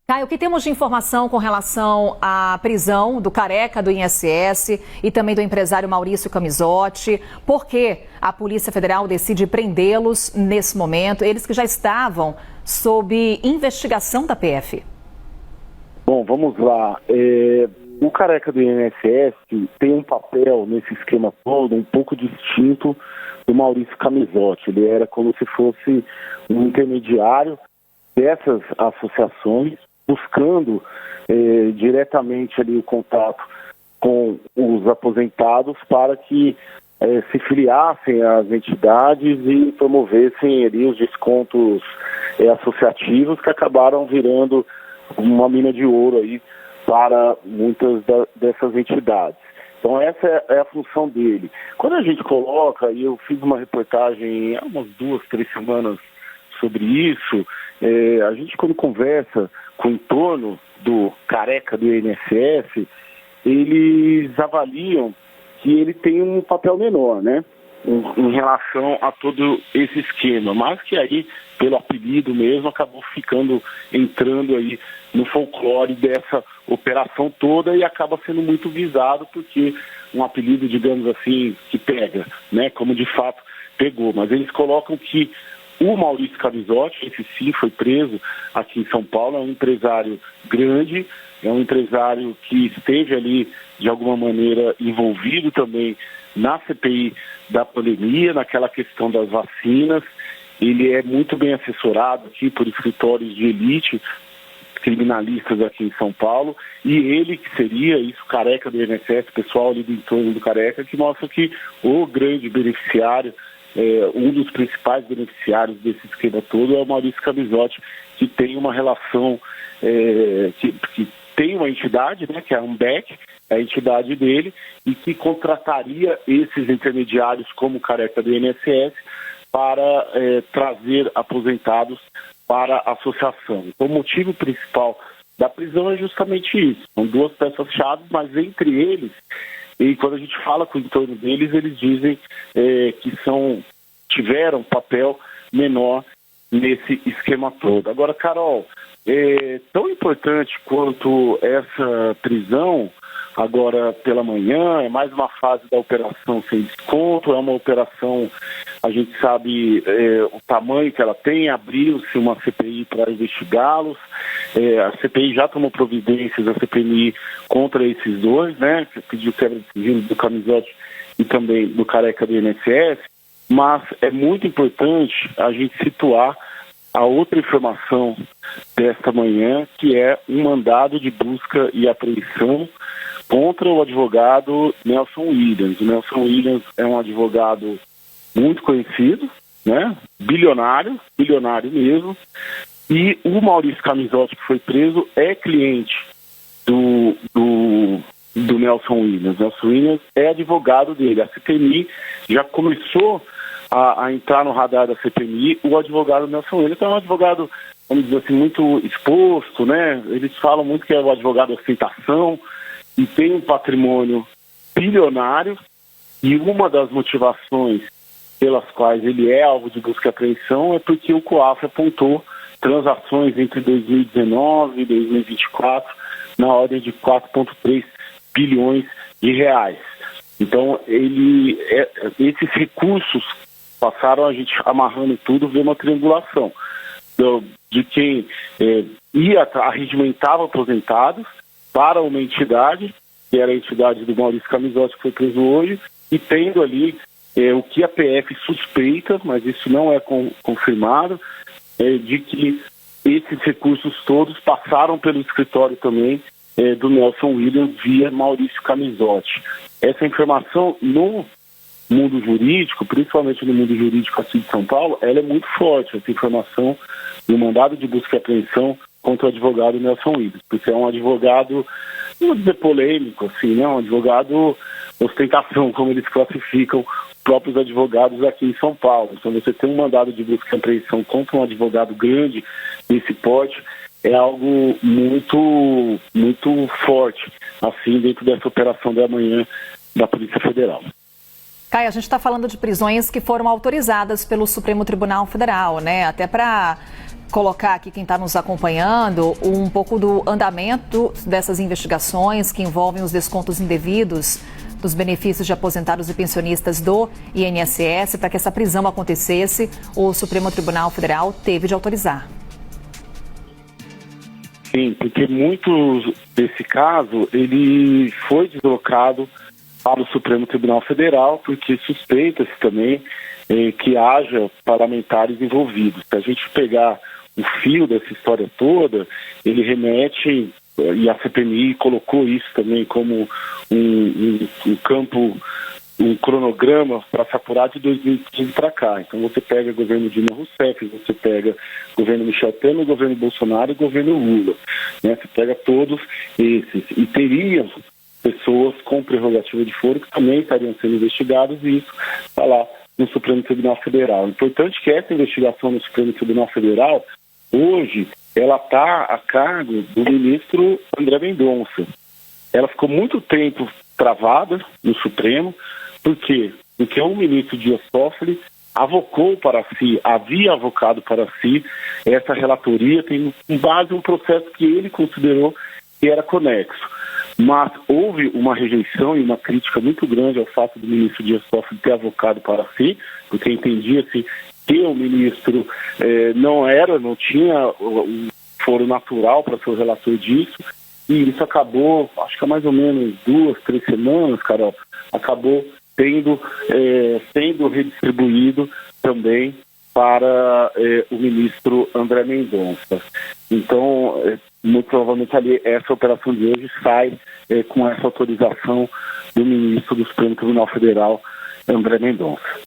Caio, o que temos de informação com relação à prisão do careca do INSS e também do empresário Maurício Camizotti? Por que a Polícia Federal decide prendê-los nesse momento, eles que já estavam sob investigação da PF? Bom, vamos lá. O careca do INSS tem um papel nesse esquema todo um pouco distinto do Maurício Camizotti. Ele era como se fosse um intermediário dessas associações, buscando diretamente ali o contato com os aposentados para que se filiassem às entidades e promovessem ali os descontos associativos que acabaram virando uma mina de ouro aí para muitas dessas entidades. Então essa é a função dele. Quando a gente coloca, e eu fiz uma reportagem há umas 2, 3 semanas sobre isso, a gente quando conversa com o entorno do careca do INSS, eles avaliam que ele tem um papel menor, né? Em relação a todo esse esquema, mas que aí, pelo apelido mesmo, acabou entrando aí no folclore dessa operação toda e acaba sendo muito visado porque um apelido, digamos assim, que pega, né? Como de fato pegou. Mas eles colocam que o Maurício Camizotti, esse sim foi preso aqui em São Paulo, é um empresário grande, é um empresário que esteve ali, de alguma maneira, envolvido também na CPI da pandemia, naquela questão das vacinas. Ele é muito bem assessorado aqui por escritórios de elite criminalistas aqui em São Paulo, e ele que seria, isso, careca do INSS, pessoal ali do entorno do careca, que mostra que o grande beneficiário, um dos principais beneficiários desse esquema todo é o Maurício Camizotti, que tem uma relação, que tem uma entidade, né, que é a Ambec, a entidade dele, e que contrataria esses intermediários como o careca do INSS para trazer aposentados para a associação. Então, o motivo principal da prisão é justamente isso. São 2 peças-chave, mas entre eles, e quando a gente fala com o entorno deles, eles dizem que tiveram papel menor nesse esquema todo. Agora, Carol, tão importante quanto essa prisão, agora pela manhã, é mais uma fase da operação sem desconto, é uma operação, a gente sabe o tamanho que ela tem, abriu-se uma CPI para investigá-los, a CPI já tomou providências, a CPMI, contra esses dois, né, que pediu quebra de sigilo do Camizotti e também do careca do INSS, mas é muito importante a gente situar a outra informação desta manhã, que é um mandado de busca e apreensão contra o advogado Nelson Williams. O Nelson Williams é um advogado muito conhecido, né? Bilionário mesmo, e o Maurício Camizotti, que foi preso, é cliente do Nelson Williams. Nelson Williams é advogado dele. A CPMI já começou a entrar no radar da CPMI o advogado Nelson Williams. Então é um advogado, vamos dizer assim, muito exposto, né? Eles falam muito que é o advogado de ostentação e tem um patrimônio bilionário, e uma das motivações pelas quais ele é alvo de busca e apreensão é porque o COAF apontou transações entre 2019 e 2024 na ordem de 4,3 bilhões de reais. Então, esses recursos passaram, a gente amarrando tudo, ver uma triangulação de quem arregimentava aposentados para uma entidade, que era a entidade do Maurício Camizotti, que foi preso hoje, e tendo ali o que a PF suspeita, mas isso não é confirmado, de que esses recursos todos passaram pelo escritório também do Nelson Williams via Maurício Camizotti. Essa informação no mundo jurídico, principalmente no mundo jurídico aqui de São Paulo, ela é muito forte, essa informação do mandado de busca e apreensão contra o advogado Nelson Williams, porque é um advogado, não vou dizer polêmico, assim, né? Um advogado ostentação, como eles classificam os próprios advogados aqui em São Paulo. Então, você tem um mandado de busca e apreensão contra um advogado grande desse porte, é algo muito, muito forte, assim, dentro dessa operação da manhã da Polícia Federal. Caio, a gente está falando de prisões que foram autorizadas pelo Supremo Tribunal Federal, né? Até para colocar aqui quem está nos acompanhando um pouco do andamento dessas investigações que envolvem os descontos indevidos dos benefícios de aposentados e pensionistas do INSS. Para que essa prisão acontecesse, o Supremo Tribunal Federal teve de autorizar. Sim, porque muito desse caso, ele foi deslocado para o Supremo Tribunal Federal, porque suspeita-se também que haja parlamentares envolvidos. Se a gente pegar o fio dessa história toda, ele remete, e a CPMI colocou isso também como um campo, um cronograma para se apurar de 2015 para cá. Então você pega o governo Dilma Rousseff, você pega o governo Michel Temer, o governo Bolsonaro e o governo Lula. Né? Você pega todos esses. E teriam pessoas com prerrogativa de foro que também estariam sendo investigadas, e isso está lá no Supremo Tribunal Federal. É importante que essa investigação no Supremo Tribunal Federal, hoje, ela está a cargo do ministro André Mendonça. Ela ficou muito tempo travada no Supremo. Por quê? Porque o ministro Dias Toffoli avocou para si, havia avocado para si essa relatoria, tem em base um processo que ele considerou que era conexo. Mas houve uma rejeição e uma crítica muito grande ao fato do ministro Dias Toffoli ter avocado para si, porque entendia-se que o ministro não tinha um foro natural para ser o relator disso, e isso acabou, acho que há mais ou menos 2, 3 semanas, Carol, acabou sendo redistribuído também para o ministro André Mendonça. Então, muito provavelmente ali essa operação de hoje sai com essa autorização do ministro do Supremo Tribunal Federal, André Mendonça.